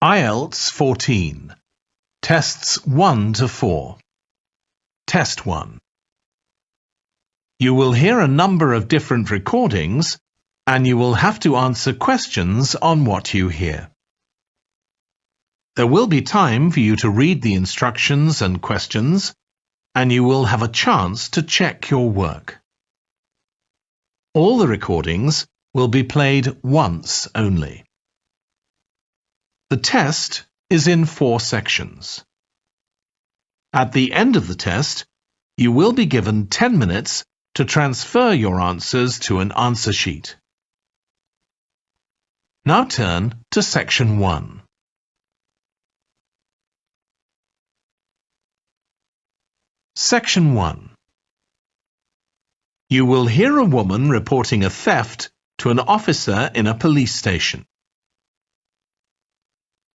IELTS 14. Tests 1 to 4. Test 1. You will hear a number of different recordings and you will have to answer questions on what you hear. There will be time for you to read the instructions and questions, and you will have a chance to check your work. All the recordings will be played once only. The test is in 4 sections. At the end of the test, you will be given 10 minutes to transfer your answers to an answer sheet. Now turn to Section 1. Section 1. You will hear a woman reporting a theft to an officer in a police station.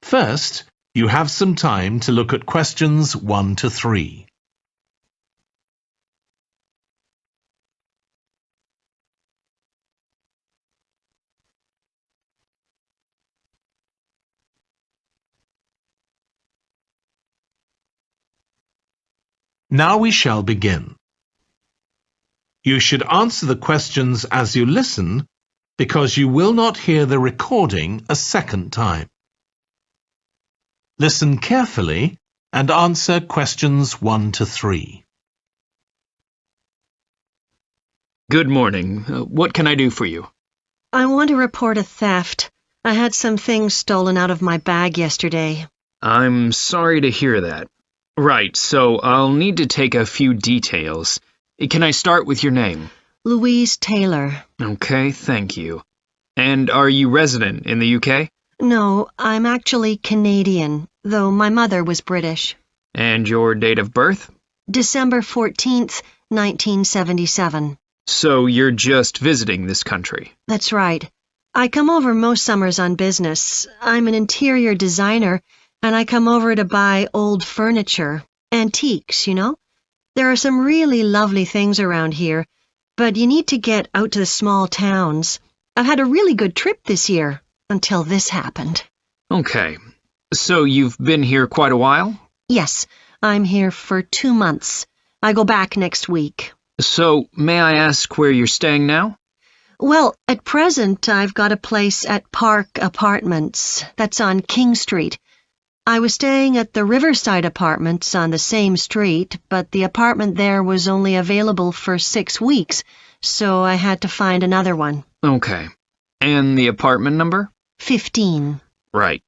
First, you have some time to look at questions 1 to 3. Now we shall begin. You should answer the questions as you listen because you will not hear the recording a second time. Listen carefully and answer questions 1 to 3. Good morning. What can I do for you? I want to report a theft. I had some things stolen out of my bag yesterday. I'm sorry to hear that. Right, so I'll need to take a few details. Can I start with your name? Louise Taylor. Okay, thank you. And are you resident in the UK? No, I'm actually Canadian, though my mother was British. And your date of birth? December 14th, 1977. So you're just visiting this country? That's right. I come over most summers on business. I'm an interior designer, and I come over to buy old furniture, antiques, you know. There are some really lovely things around here, but you need to get out to the small towns. I've had a really good trip this year, until this happened. Okay. So you've been here quite a while? Yes, I'm here for 2 months. I go back next week. So, may I ask where you're staying now? Well, at present, I've got a place at Park Apartments. That's on King Street. I was staying at the Riverside Apartments on the same street, but the apartment there was only available for 6 weeks, so I had to find another one. Okay. And the apartment number? 15. Right.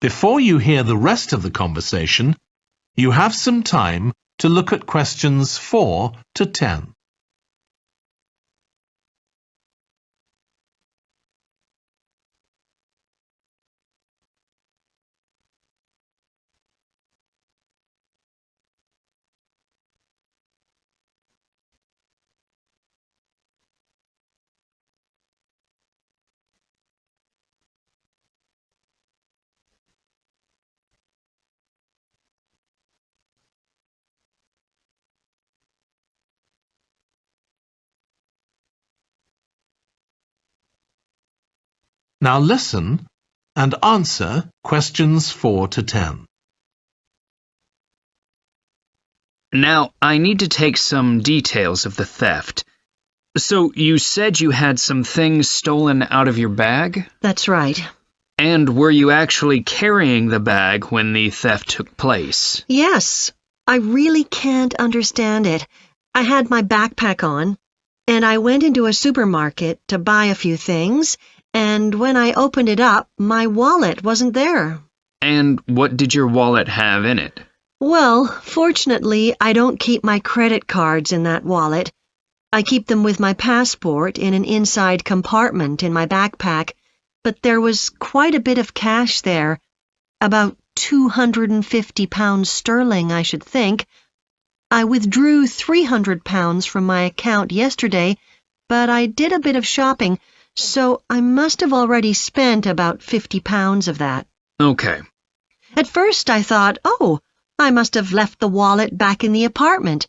Before you hear the rest of the conversation, you have some time to look at questions 4 to 10. Now listen and answer questions 4 to 10. Now, I need to take some details of the theft. So, you said you had some things stolen out of your bag? That's right. And were you actually carrying the bag when the theft took place? Yes, I really can't understand it. I had my backpack on, and I went into a supermarket to buy a few things, and when I opened it up, my wallet wasn't there. And what did your wallet have in it? Well, fortunately, I don't keep my credit cards in that wallet. I keep them with my passport in an inside compartment in my backpack, but there was quite a bit of cash there, about £250 sterling, I should think. I withdrew £300 from my account yesterday, but I did a bit of shopping, so I must have already spent about £50 of that. Okay. At first I thought, oh, I must have left the wallet back in the apartment.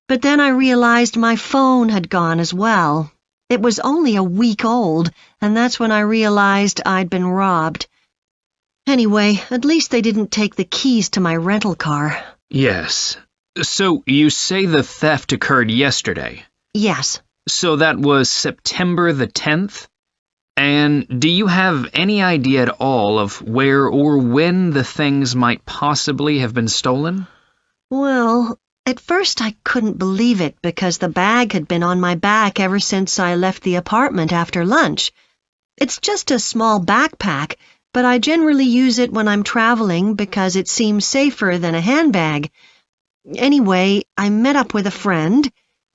But then I realized my phone had gone as well. It was only a week old, and that's when I realized I'd been robbed. Anyway, at least they didn't take the keys to my rental car. Yes. So you say the theft occurred yesterday? Yes. So that was September the 10th? And do you have any idea at all of where or when the things might possibly have been stolen? Well, at first I couldn't believe it because the bag had been on my back ever since I left the apartment after lunch. It's just a small backpack, but I generally use it when I'm traveling because it seems safer than a handbag. Anyway, I met up with a friend,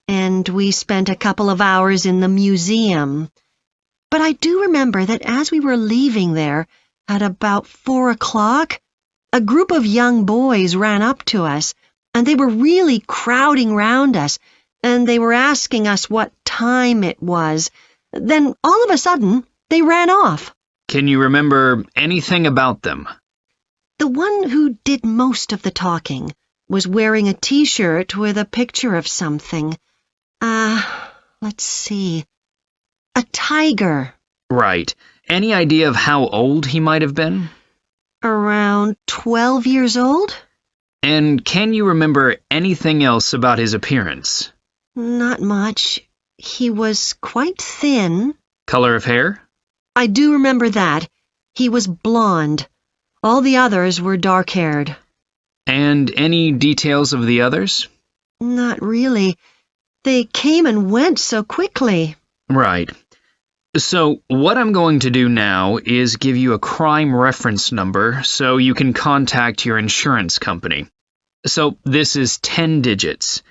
and we spent a couple of hours in the museum. But I do remember that as we were leaving there, at about 4 o'clock, a group of young boys ran up to us, and they were really crowding round us, and they were asking us what time it was. Then, all of a sudden, they ran off. Can you remember anything about them? The one who did most of the talking was wearing a T-shirt with a picture of something. Let's see. A tiger. Right. Any idea of how old he might have been? Around 12 years old? And can you remember anything else about his appearance? Not much. He was quite thin. Color of hair? I do remember that. He was blonde. All the others were dark-haired. And any details of the others? Not really. They came and went so quickly. Right. So what I'm going to do now is give you a crime reference number so you can contact your insurance company. So this is 10 digits.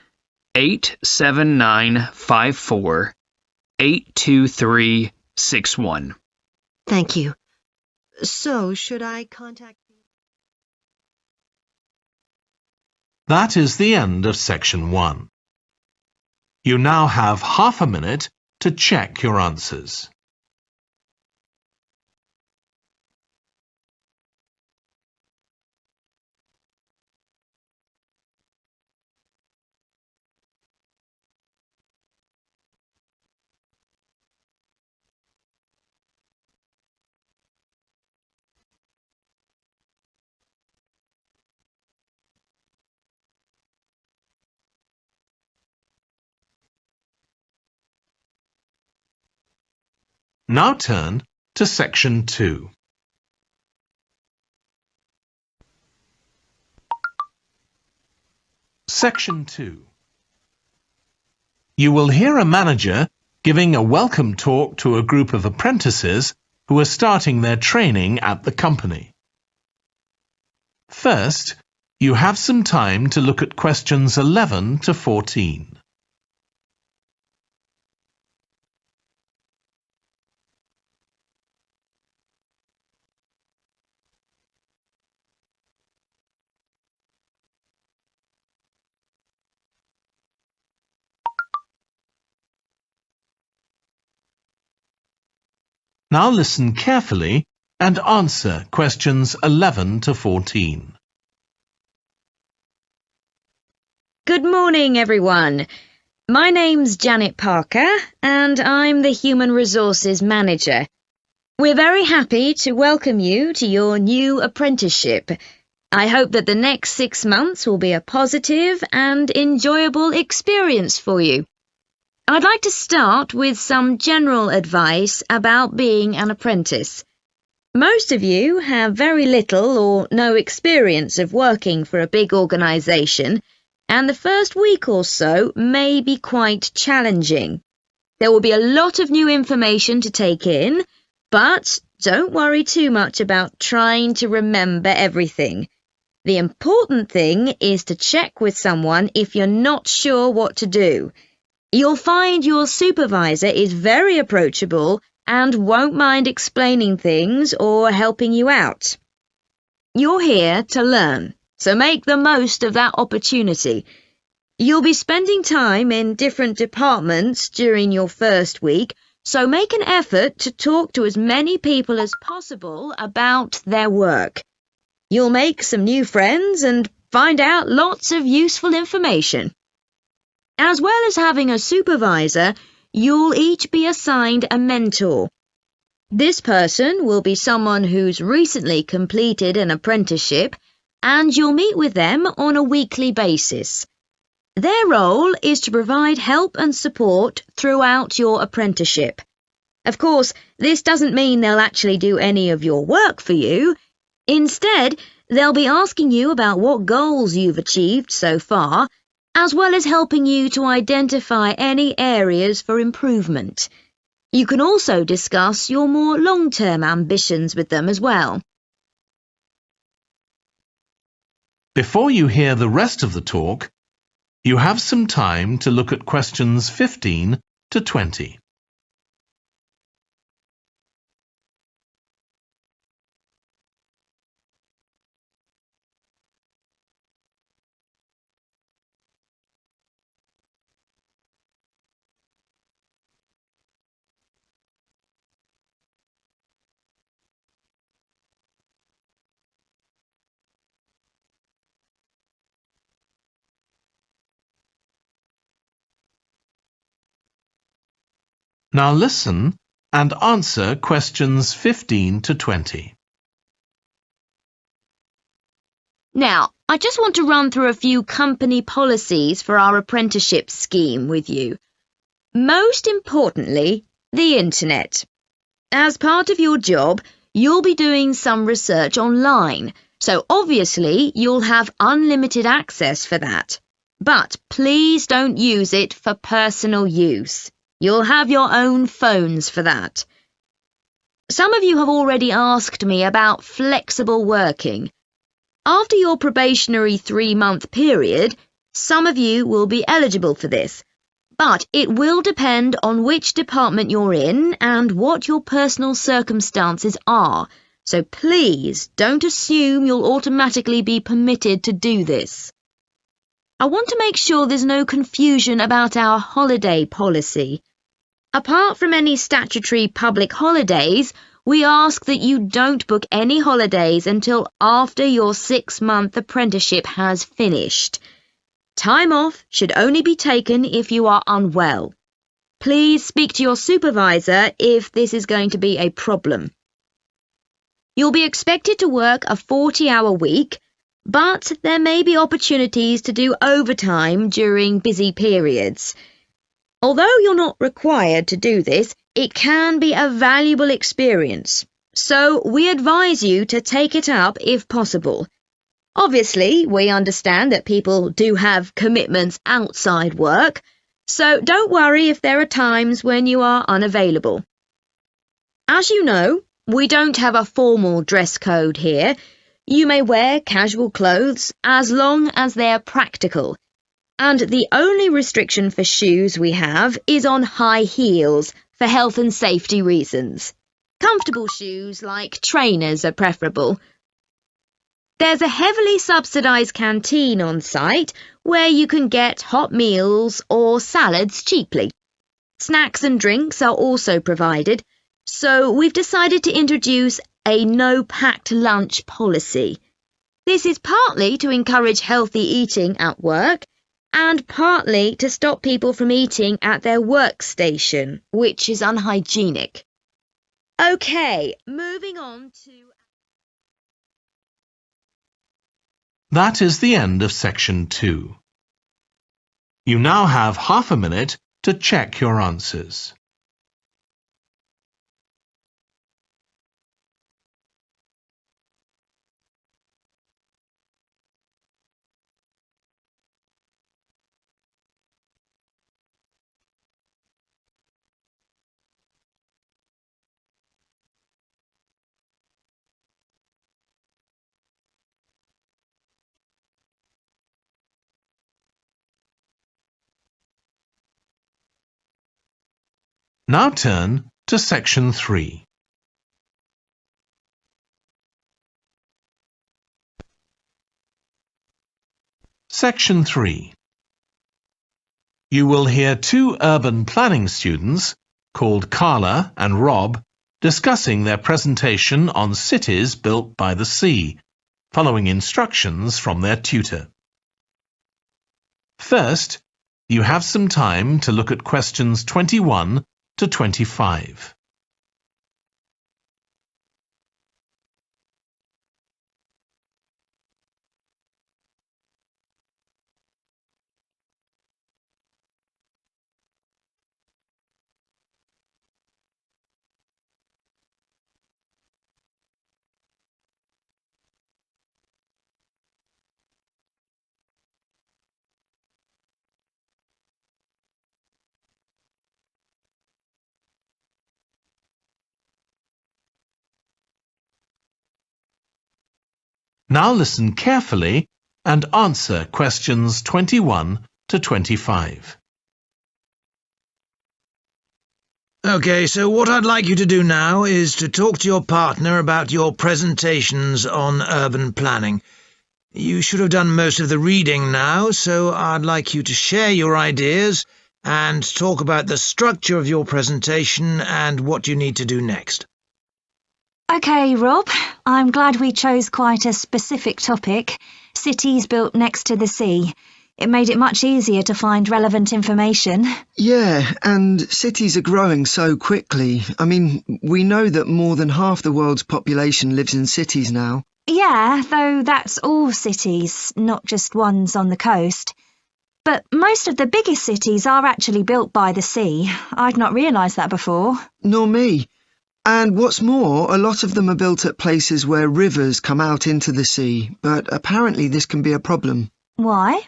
87954 82361. Thank you. So, should I contact you? That is the end of section 1. You now have half a minute to check your answers. Now turn to section 2. Section 2. You will hear a manager giving a welcome talk to a group of apprentices who are starting their training at the company. First, you have some time to look at questions 11 to 14. Now listen carefully and answer questions 11 to 14. Good morning, everyone. My name's Janet Parker, and I'm the Human Resources Manager. We're very happy to welcome you to your new apprenticeship. I hope that the next 6 months will be a positive and enjoyable experience for you. I'd like to start with some general advice about being an apprentice. Most of you have very little or no experience of working for a big organisation, and the first week or so may be quite challenging. There will be a lot of new information to take in, but don't worry too much about trying to remember everything. The important thing is to check with someone if you're not sure what to do. You'll find your supervisor is very approachable and won't mind explaining things or helping you out. You're here to learn, so make the most of that opportunity. You'll be spending time in different departments during your first week, so make an effort to talk to as many people as possible about their work. You'll make some new friends and find out lots of useful information. As well as having a supervisor, you'll each be assigned a mentor. This person will be someone who's recently completed an apprenticeship, and you'll meet with them on a weekly basis. Their role is to provide help and support throughout your apprenticeship. Of course, this doesn't mean they'll actually do any of your work for you. Instead, they'll be asking you about what goals you've achieved so far, as well as helping you to identify any areas for improvement. You can also discuss your more long-term ambitions with them as well. Before you hear the rest of the talk, you have some time to look at questions 15 to 20. Now listen and answer questions 15 to 20. Now, I just want to run through a few company policies for our apprenticeship scheme with you. Most importantly, the internet. As part of your job, you'll be doing some research online, so obviously you'll have unlimited access for that. But please don't use it for personal use. You'll have your own phones for that. Some of you have already asked me about flexible working. After your probationary 3-month period, some of you will be eligible for this, but it will depend on which department you're in and what your personal circumstances are, so please don't assume you'll automatically be permitted to do this. I want to make sure there's no confusion about our holiday policy. Apart from any statutory public holidays, we ask that you don't book any holidays until after your 6-month apprenticeship has finished. Time off should only be taken if you are unwell. Please speak to your supervisor if this is going to be a problem. You'll be expected to work a 40-hour week, but there may be opportunities to do overtime during busy periods. Although you're not required to do this, it can be a valuable experience, so we advise you to take it up if possible. Obviously, we understand that people do have commitments outside work, so don't worry if there are times when you are unavailable. As you know, we don't have a formal dress code here. You may wear casual clothes as long as they're practical. And the only restriction for shoes we have is on high heels for health and safety reasons. Comfortable shoes like trainers are preferable. There's a heavily subsidised canteen on site where you can get hot meals or salads cheaply. Snacks and drinks are also provided, so we've decided to introduce a no-packed lunch policy. This is partly to encourage healthy eating at work, and partly to stop people from eating at their workstation, which is unhygienic. Okay, moving on to... That is the end of section 2. You now have half a minute to check your answers. Now turn to section 3. Section 3. You will hear 2 urban planning students, called Carla and Rob, discussing their presentation on cities built by the sea, following instructions from their tutor. First, You have some time to look at questions 21 to 25. Now listen carefully and answer questions 21 to 25. OK, so what I'd like you to do now is to talk to your partner about your presentations on urban planning. You should have done most of the reading now, so I'd like you to share your ideas and talk about the structure of your presentation and what you need to do next. OK, Rob, I'm glad we chose quite a specific topic, cities built next to the sea. It made it much easier to find relevant information. Yeah, and cities are growing so quickly. I mean, we know that more than half the world's population lives in cities now. Yeah, though that's all cities, not just ones on the coast. But most of the biggest cities are actually built by the sea. I'd not realised that before. Nor me. And what's more, a lot of them are built at places where rivers come out into the sea, but apparently this can be a problem. Why?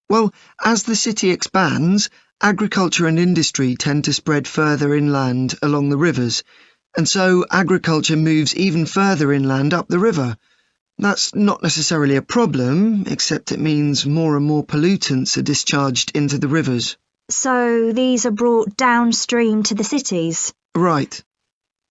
Well, as the city expands, agriculture and industry tend to spread further inland along the rivers, and so agriculture moves even further inland up the river. That's not necessarily a problem, except it means more and more pollutants are discharged into the rivers. So these are brought downstream to the cities? Right.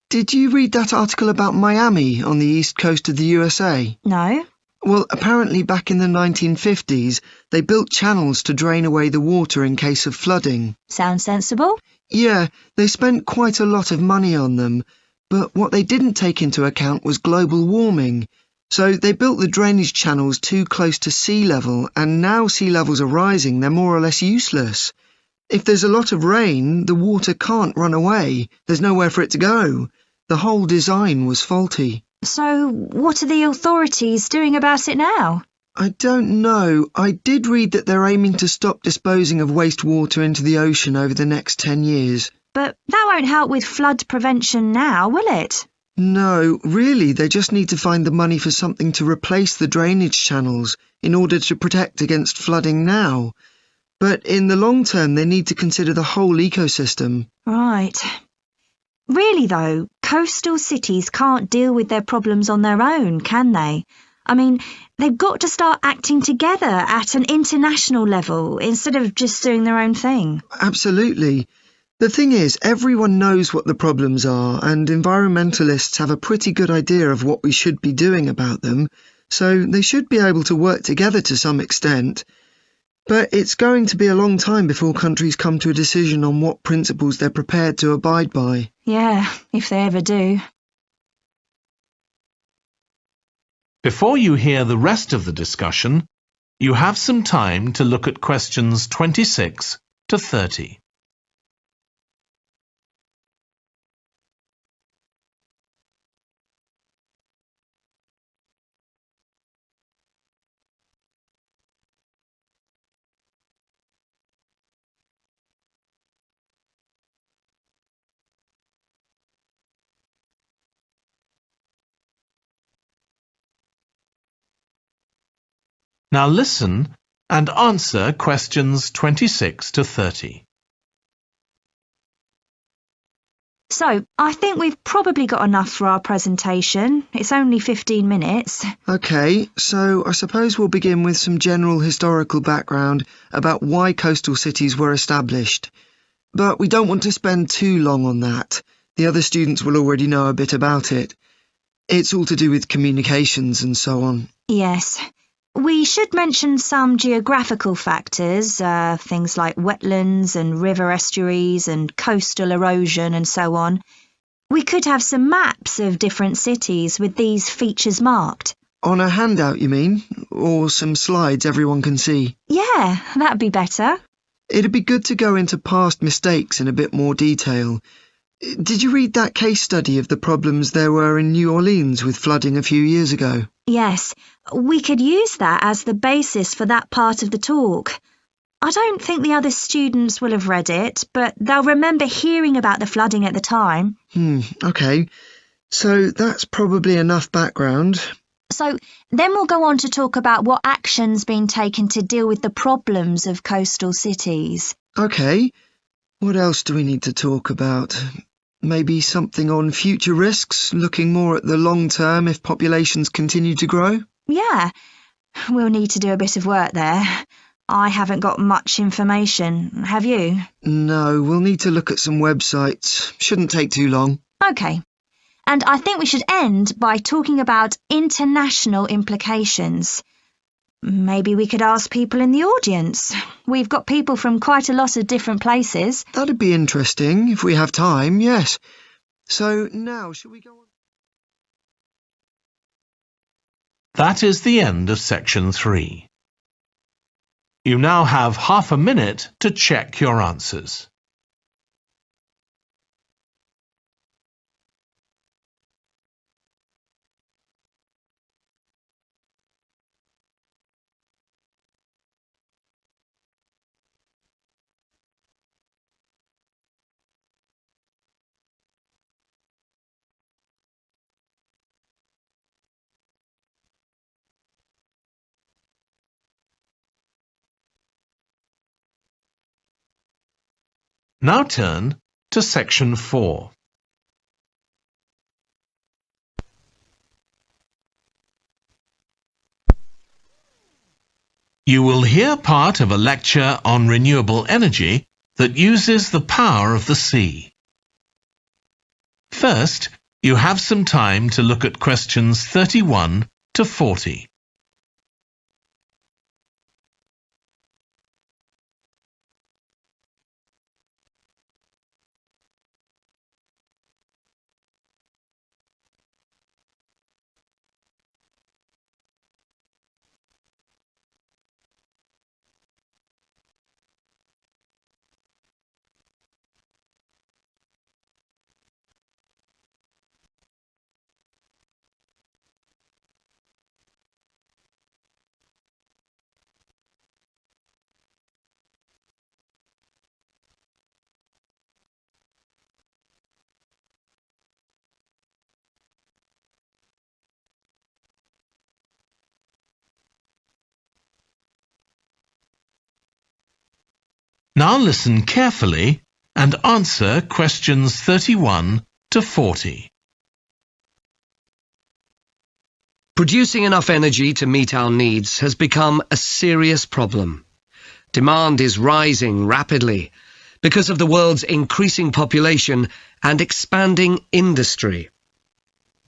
Did you read that article about Miami on the east coast of the USA? No. Well, apparently back in the 1950s, they built channels to drain away the water in case of flooding. Sounds sensible. Yeah, they spent quite a lot of money on them, but what they didn't take into account was global warming. So they built the drainage channels too close to sea level, and now sea levels are rising, they're more or less useless. If there's a lot of rain, the water can't run away. There's nowhere for it to go. The whole design was faulty. So what are the authorities doing about it now? I don't know. I did read that they're aiming to stop disposing of wastewater into the ocean over the next 10 years. But that won't help with flood prevention now, will it? No, really, they just need to find the money for something to replace the drainage channels in order to protect against flooding now. But in the long term, they need to consider the whole ecosystem. Right. Really, though, coastal cities can't deal with their problems on their own, can they? I mean, they've got to start acting together at an international level instead of just doing their own thing. Absolutely. The thing is, everyone knows what the problems are, and environmentalists have a pretty good idea of what we should be doing about them, so they should be able to work together to some extent. But it's going to be a long time before countries come to a decision on what principles they're prepared to abide by. Yeah, if they ever do. Before you hear the rest of the discussion, you have some time to look at questions 26 to 30. Now listen and answer questions 26 to 30. So, I think we've probably got enough for our presentation. It's only 15 minutes. OK, so I suppose we'll begin with some general historical background about why coastal cities were established. But we don't want to spend too long on that. The other students will already know a bit about it. It's all to do with communications and so on. Yes. We should mention some geographical factors, things like wetlands and river estuaries and coastal erosion and so on. We could have some maps of different cities with these features marked. On a handout, you mean? Or some slides everyone can see? Yeah, that'd be better. It'd be good to go into past mistakes in a bit more detail. Did you read that case study of the problems there were in New Orleans with flooding a few years ago? Yes, we could use that as the basis for that part of the talk. I don't think the other students will have read it, but they'll remember hearing about the flooding at the time. Okay. So that's probably enough background. So then we'll go on to talk about what action's been taken to deal with the problems of coastal cities. Okay. What else do we need to talk about? Maybe something on future risks, looking more at the long term if populations continue to grow? Yeah, we'll need to do a bit of work there. I haven't got much information, have you? No, we'll need to look at some websites. Shouldn't take too long. Okay. And I think we should end by talking about international implications. Maybe we could ask people in the audience. We've got people from quite a lot of different places. That'd be interesting if we have time, yes. So now, shall we go on? That is the end of section 3. You now have half a minute to check your answers. Now turn to section 4. You will hear part of a lecture on renewable energy that uses the power of the sea. First, you have some time to look at questions 31 to 40. Now listen carefully and answer questions 31 to 40. Producing enough energy to meet our needs has become a serious problem. Demand is rising rapidly because of the world's increasing population and expanding industry.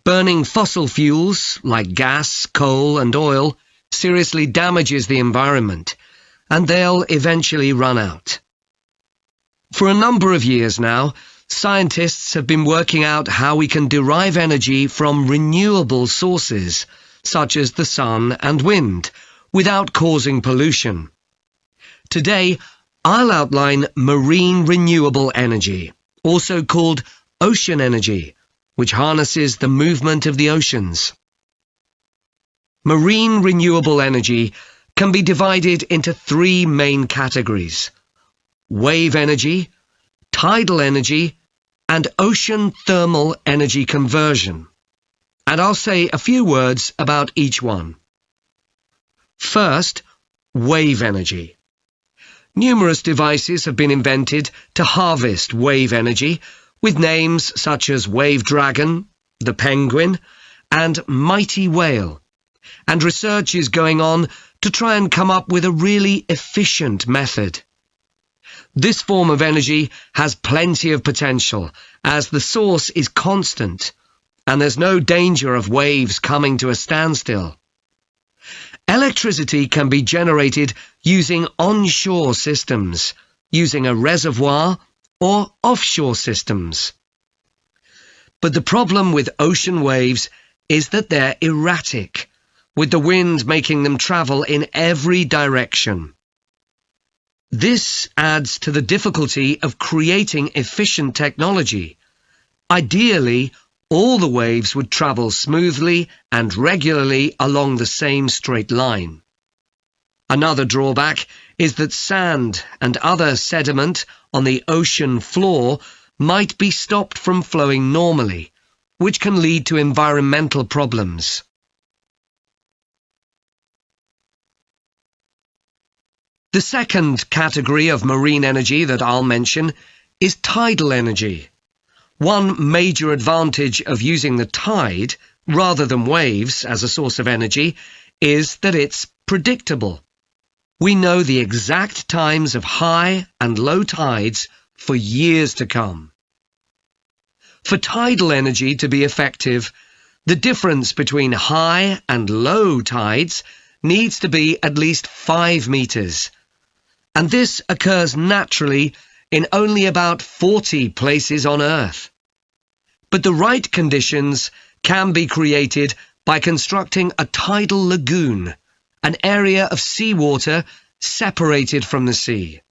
Burning fossil fuels like gas, coal and oil seriously damages the environment, and they'll eventually run out. For a number of years now, scientists have been working out how we can derive energy from renewable sources, such as the sun and wind, without causing pollution. Today, I'll outline marine renewable energy, also called ocean energy, which harnesses the movement of the oceans. Marine renewable energy can be divided into 3 main categories: wave energy, tidal energy, and ocean thermal energy conversion. And I'll say a few words about each one. First, wave energy. Numerous devices have been invented to harvest wave energy, with names such as Wave Dragon, the Penguin, and Mighty Whale. And research is going on to try and come up with a really efficient method. This form of energy has plenty of potential, as the source is constant, and there's no danger of waves coming to a standstill. Electricity can be generated using onshore systems, using a reservoir, or offshore systems. But the problem with ocean waves is that they're erratic, with the wind making them travel in every direction. This adds to the difficulty of creating efficient technology. Ideally, all the waves would travel smoothly and regularly along the same straight line. Another drawback is that sand and other sediment on the ocean floor might be stopped from flowing normally, which can lead to environmental problems. The second category of marine energy that I'll mention is tidal energy. One major advantage of using the tide rather than waves as a source of energy is that it's predictable. We know the exact times of high and low tides for years to come. For tidal energy to be effective, the difference between high and low tides needs to be at least 5 meters. And this occurs naturally in only about 40 places on Earth. But the right conditions can be created by constructing a tidal lagoon, an area of seawater separated from the sea.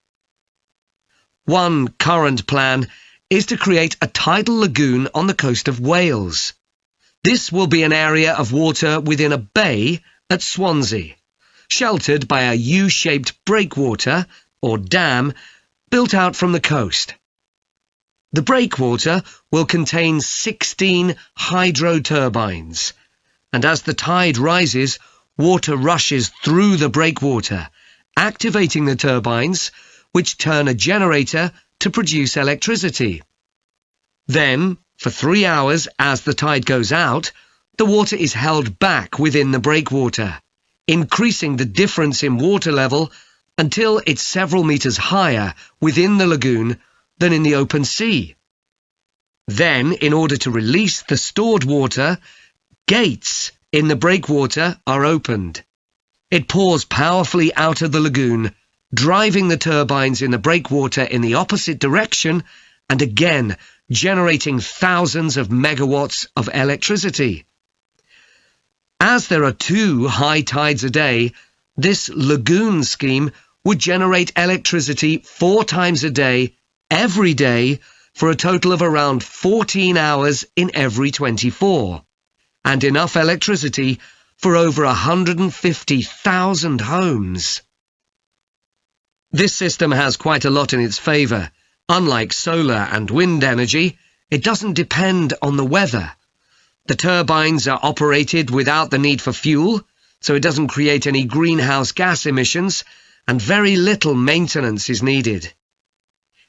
One current plan is to create a tidal lagoon on the coast of Wales. This will be an area of water within a bay at Swansea, sheltered by a U-shaped breakwater, or dam, built out from the coast. The breakwater will contain 16 hydro turbines, and as the tide rises, water rushes through the breakwater, activating the turbines, which turn a generator to produce electricity. Then, for 3 hours as the tide goes out, the water is held back within the breakwater, increasing the difference in water level until it's several meters higher within the lagoon than in the open sea. Then, in order to release the stored water, gates in the breakwater are opened. It pours powerfully out of the lagoon, driving the turbines in the breakwater in the opposite direction and again generating thousands of megawatts of electricity. As there are 2 high tides a day, this lagoon scheme would generate electricity 4 times a day, every day, for a total of around 14 hours in every 24, and enough electricity for over 150,000 homes. This system has quite a lot in its favour. Unlike solar and wind energy, it doesn't depend on the weather. The turbines are operated without the need for fuel, so it doesn't create any greenhouse gas emissions, and very little maintenance is needed.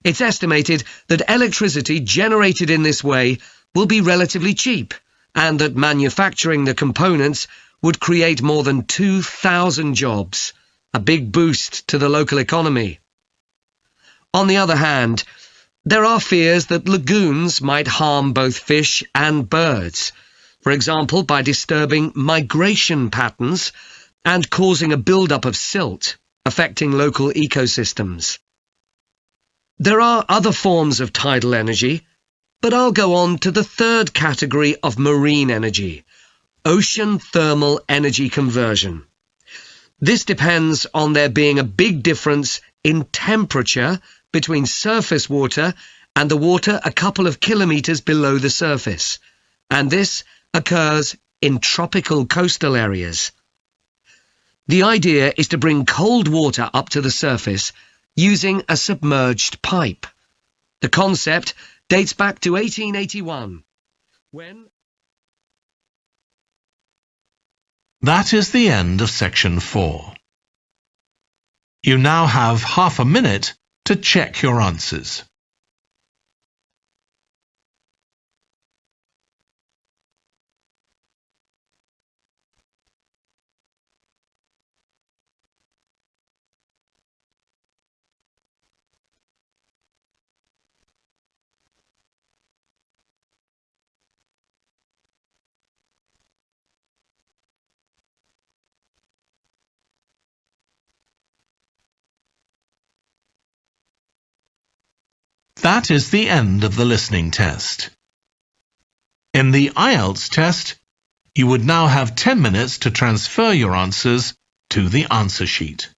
It's estimated that electricity generated in this way will be relatively cheap, and that manufacturing the components would create more than 2,000 jobs, a big boost to the local economy. On the other hand, there are fears that lagoons might harm both fish and birds, for example by disturbing migration patterns and causing a build-up of silt, affecting local ecosystems. There are other forms of tidal energy, but I'll go on to the third category of marine energy, ocean thermal energy conversion. This depends on there being a big difference in temperature between surface water and the water a couple of kilometres below the surface, and this occurs in tropical coastal areas. The idea is to bring cold water up to the surface using a submerged pipe. The concept dates back to 1881, when... That is the end of section 4. You now have half a minute to check your answers. That is the end of the listening test. In the IELTS test, you would now have 10 minutes to transfer your answers to the answer sheet.